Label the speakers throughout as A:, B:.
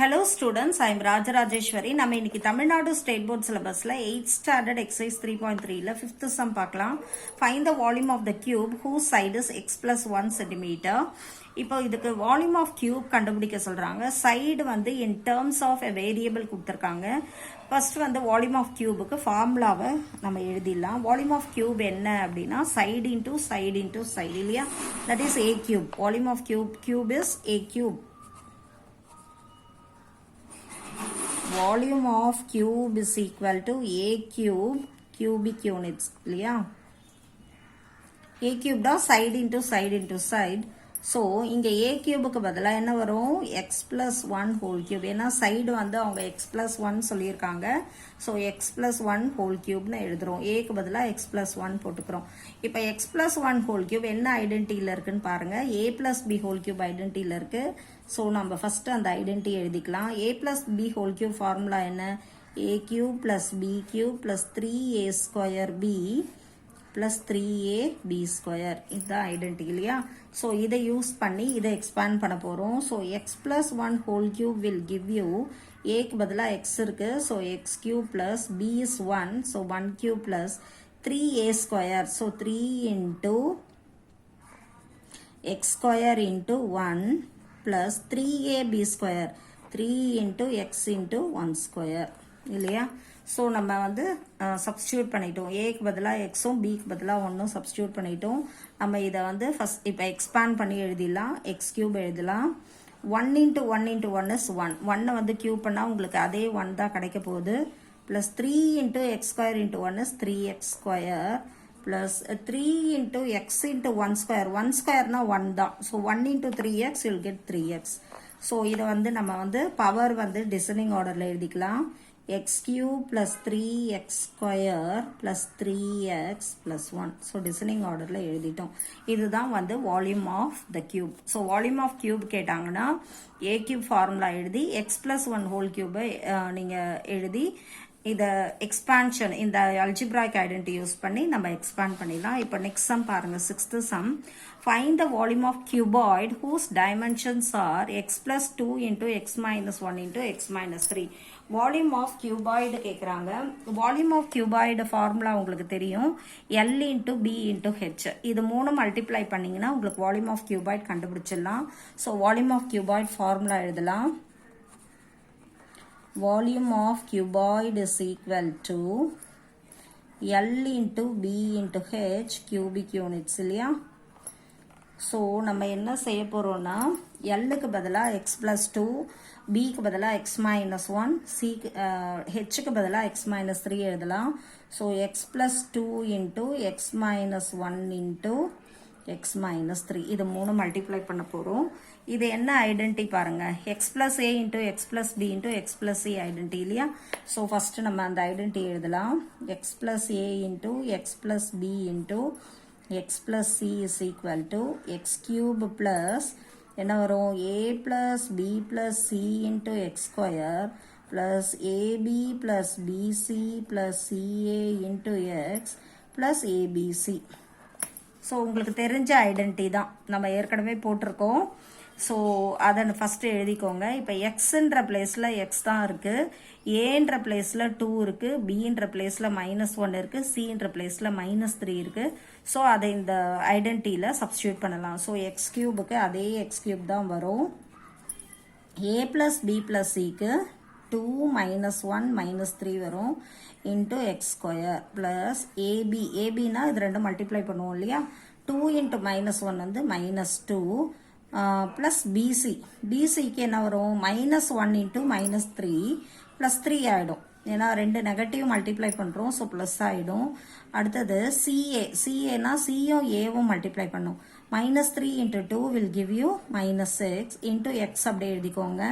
A: Hello students, I am Rajarajeshwari. நம்ம இன்னைக்கு Tamil Nadu state board சிலபஸ்ல 8th standard exercise 3.3 ல 5th sum பார்க்கலாம். Find the volume of the cube whose side is x plus 1 cm. இப்போ இதுக்கு volume of cube கண்டுபிடிக்க சொல்றாங்க. Side வந்து in terms of a variable கொடுத்திருக்காங்க. First வந்து volume of cubeக்கு ஃபார்முலாவை நம்ம எழுதிடலாம். Volume of cube என்ன அப்படின்னா side into side இல்லையா? That is a cube. Volume of cube is a cube. Volume of cube is equal to a cube cubic units இல்லையா? a cube தான் side into side. So இங்க a cubeக்கு பதிலா என்ன வரும்? x plus 1 whole cube. ஏன்னா side வந்து அவங்க x plus 1 சொல்லியிருக்காங்க. So x plus 1 whole cube னு எழுதுறோம். a க்கு பதிலா x plus 1 போட்டுக்கிறோம். இப்போ x plus 1 whole cube என்ன ஐடென்டிட்டியில் இருக்குன்னு பாருங்க. a plus b whole cube ஐடென்டிட்டியில் இருக்கு. So நம்ம first அந்த ஐடென்டிட்டி எழுதிக்கலாம். a plus b whole cube formula என்ன? a cube plus b cube plus 3a square b plus 3ab square. இதுதான் ஐடென்டிட்டி இல்லையா? ஸோ இதை யூஸ் பண்ணி இதை எக்ஸ்பேண்ட் பண்ண போகிறோம். So x plus 1 whole cube will give you ஏக்கு பதிலாக எக்ஸ் இருக்கு. So x cube plus b is 1. So 1 cube plus 3a square. So 3 into x square into 1 plus 3ab square. 3 into x into 1 square இல்லையா? So நம்ம வந்து substitute பண்ணிட்டோம். ஏக்கு பதிலாக எக்ஸும் பிக்கு பதிலாக ஒன்றும் சப்ஸ்டியூட் பண்ணிட்டோம். நம்ம இதை வந்து ஃபஸ்ட் இப்போ எக்ஸ்பேண்ட் பண்ணி எழுதிடலாம். எக்ஸ் கியூப் எழுதலாம். 1 இன்ட்டு 1 இன்ட்டு 1 இஸ் 1. 1 வந்து கியூப் பண்ணால் உங்களுக்கு அதே 1 தான் கிடைக்க போகுது. Plus 3 into X square into 1 is 3x square plus 3 into X into 1 square. 1 ஸ்கொயர்னா 1 தான். So 1 into 3x you'll get 3x. So இதை வந்து நம்ம வந்து பவர் வந்து டிசனிங் ஆர்டரில் எழுதிக்கலாம். x cube plus 3x square plus 3x plus 1. So descending orderல எழுதிட்டோம். இதுதான் வந்து volume of the cube. So volume of cube கேட்டாங்கன்னா a cube formula எழுதி x plus 1 whole cube நீங்க எழுதி இத எக்ஸ்பான்ஷன் இந்த அல்ஜிப்ராய்க் ஐடென்டிட்டி யூஸ் பண்ணி நம்ம எக்ஸ்பாண்ட் பண்ணிடலாம். இப்போ நெக்ஸ்ட் சம் பாருங்க. 6th sum. Find the volume of cuboid whose dimensions are x plus 2 into x minus 1 into x minus 3. Volume of cuboid கேட்குறாங்க. வால்யூம் ஆஃப் கியூபாய்டு ஃபார்முலா உங்களுக்கு தெரியும். L into b into h. இது மூணு multiply பண்ணிங்கன்னா உங்களுக்கு volume of cuboid கண்டுபிடிச்சிடலாம். So volume of cuboid formula எழுதலாம். Volume of cuboid is equal to L into B into H cubic units இல்லையா? So நம்ம என்ன செய்ய போகிறோம்னா எல்லுக்கு பதிலாக எக்ஸ் ப்ளஸ் 2, பிக்கு பதிலாக எக்ஸ் மைனஸ் 1, சிக்கு ஹெச்சுக்கு பதிலாக எக்ஸ் மைனஸ் 3 எழுதலாம். So X plus 2 into X minus 1 into X minus 3 இது மூணு மல்டிப்ளை பண்ண போகிறோம். இது என்ன ஐடென்டி பாருங்க. X plus a into x plus b into x plus c identity இல்லையா? ஸோ ஃபர்ஸ்ட் நம்ம அந்த ஐடென்டி எழுதலாம். X plus a into x plus b into x plus c is equal to x cube plus என்ன வரும்? A plus b plus c into x square plus ab plus bc plus ca into x plus abc. So உங்களுக்கு தெரிஞ்ச identity தான், நம்ம ஏற்கனவே போட்டிருக்கோம். So அதை first எழுதிக்கோங்க. இப்போ எக்ஸுன்ற பிளேஸில் எக்ஸ் தான் இருக்குது, ஏன்ற பிளேஸில் 2 இருக்குது, பின்ற பிளேஸில் -1 இருக்குது, சின்ற பிளேஸில் -3 இருக்குது. ஸோ அதை இந்த ஐடென்டியில் சப்ஸ்டியூட் பண்ணலாம். ஸோ எக்ஸ் கியூபுக்கு அதே எக்ஸ் கியூப் தான் வரும். ஏ ப்ளஸ் பி ப்ளஸ் சிக்கு 2 -1 -3 வரும் into x square plus ab. ஏபினா இது ரெண்டும் மல்டிப்ளை பண்ணுவோம் இல்லையா? 2 இன்ட்டு -1 வந்து -2 ப்ளஸ் பிசி. பிசிக்கு என்ன வரும்? -1 இன்ட்டு -3 ப்ளஸ் 3 ஆகிடும். ஏன்னா ரெண்டு நெகட்டிவ் மல்டிப்ளை பண்ணுறோம். ஸோ ப்ளஸ் ஆகிடும். அடுத்தது சிஏ. சிஏனா சியும் ஏவும் மல்டிப்ளை பண்ணும். -3 into 2 will give you -6 into X அப்படியே எழுதிக்கோங்க.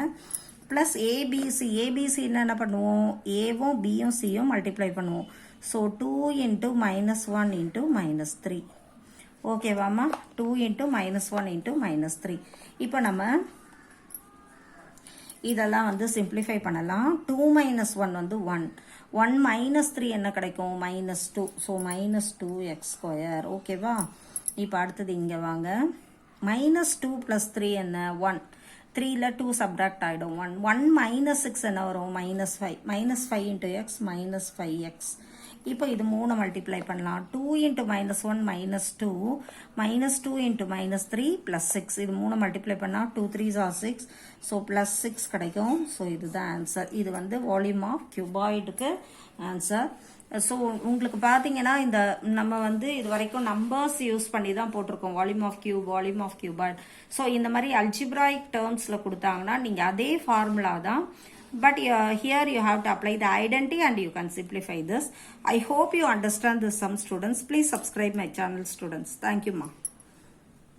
A: Plus ABC. ஏபிசி என்ன பண்ணுவோம்? ஏவும் பியும் சியும் மல்டிப்ளை பண்ணுவோம். So 2 into -1 into -3. ஓகேவாம்மா? 2 into -1 into -3. இப்போ நம்ம இதெல்லாம் வந்து சிம்பிளிஃபை பண்ணலாம். 2 -1 வந்து 1. 1 -3 என்ன கிடைக்கும்? -2. So -2x square. ஓகேவா? இப்போ அடுத்தது இங்கே வாங்க. -2 + 3 என்ன? 1. 3ல 2 சப்ராக்ட் ஆகிடும் 1 மைனஸ் 6 என்ன வரும் -5 இன்ட்டு எக்ஸ் -5x இப்போ இது 3 மல்டிப்ளை பண்ணலாம் 2 இன்ட்டு -1 -2 -2 இன்ட்டு -3 +6 இது 3 மல்டிப்ளை பண்ணால் 2 3s are 6 ஸோ +6 கிடைக்கும் ஸோ இதுதான் ஆன்சர் இது வந்து வால்யூம் ஆஃப் கியூபாய்டுக்கு ஆன்சர் ஸோ உங்களுக்கு பார்த்தீங்கன்னா இந்த நம்ம வந்து இது வரைக்கும் நம்பர்ஸ் யூஸ் பண்ணி தான் போட்டிருக்கோம் வால்யூம் ஆஃப் கியூபாய்ட் ஸோ இந்த மாதிரி அல்ஜிப்ராயிக் டேர்ம்ஸில் கொடுத்தாங்கன்னா நீங்கள் அதே ஃபார்முலா தான் but here you have to apply the identity and you can simplify this. I hope you understand this, some students. Please subscribe my channel, students. Thank you, ma.